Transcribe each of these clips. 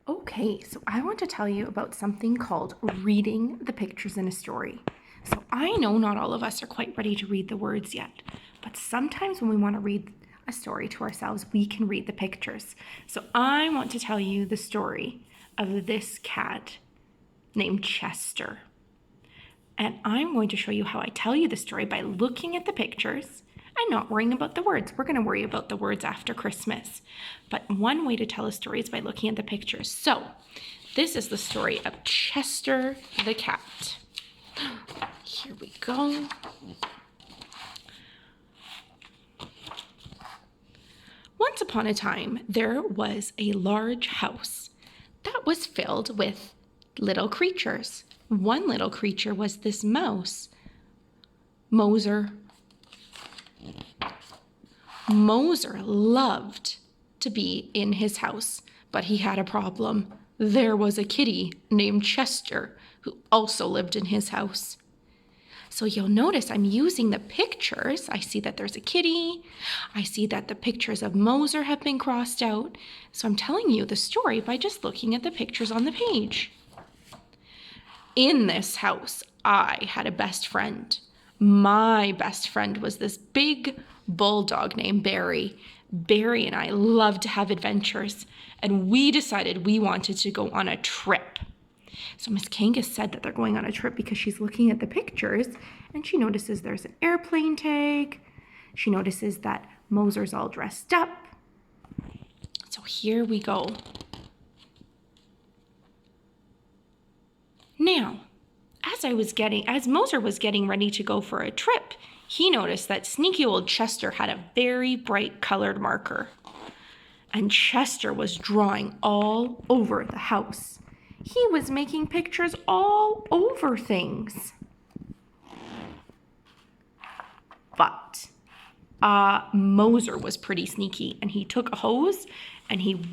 Okay, so I want to tell you about something called reading the pictures in a story. So I know not all of us are quite ready to read the words yet, but sometimes when we want to read a story to ourselves, we can read the pictures. So I want to tell you the story of this cat named Chester. And I'm going to show you how I tell you the story by looking at the pictures and not worrying about the words. We're going to worry about the words after Christmas. But one way to tell a story is by looking at the pictures. So this is the story of Chester the cat. Here we go. Once upon a time, there was a large house that was filled with little creatures. One little creature was this mouse, Moser. Moser loved to be in his house, but he had a problem. There was a kitty named Chester who also lived in his house. So you'll notice I'm using the pictures. I see that there's a kitty. I see that the pictures of Moser have been crossed out. So I'm telling you the story by just looking at the pictures on the page. In this house, I had a best friend. My best friend was this big bulldog named Barry. Barry and I loved to have adventures, and we decided we wanted to go on a trip. So Miss Kangas said that they're going on a trip because she's looking at the pictures and she notices there's an airplane tag. She notices that Moser's all dressed up. So here we go. Now, as Moser was getting ready to go for a trip, he noticed that sneaky old Chester had a very bright colored marker. And Chester was drawing all over the house. He was making pictures all over things. But Moser was pretty sneaky, and he took a hose and he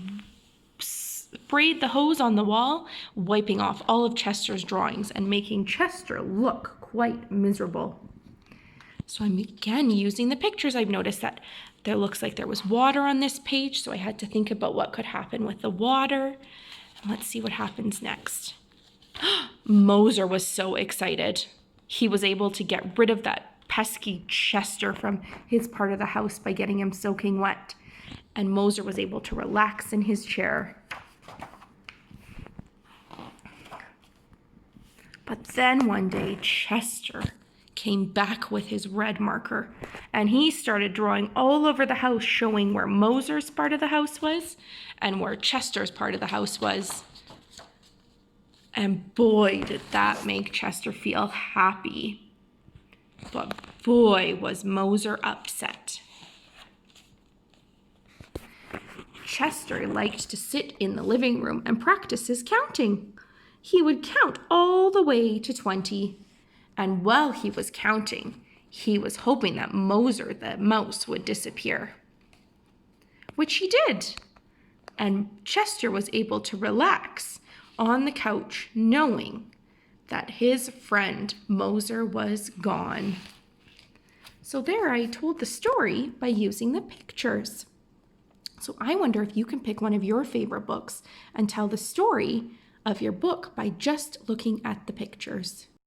sprayed the hose on the wall, wiping off all of Chester's drawings and making Chester look quite miserable. So I'm again using the pictures. I've noticed that there looks like there was water on this page, so I had to think about what could happen with the water. And let's see what happens next. Moser was so excited. He was able to get rid of that pesky Chester from his part of the house by getting him soaking wet. And Moser was able to relax in his chair. But then one day, Chester came back with his red marker, and he started drawing all over the house, showing where Moser's part of the house was and where Chester's part of the house was. And boy, did that make Chester feel happy. But boy, was Moser upset. Chester liked to sit in the living room and practice his counting. He would count all the way to 20. And while he was counting, he was hoping that Moser, the mouse, would disappear. Which he did. And Chester was able to relax on the couch, knowing that his friend Moser was gone. So there I told the story by using the pictures. So I wonder if you can pick one of your favorite books and tell the story of your book by just looking at the pictures.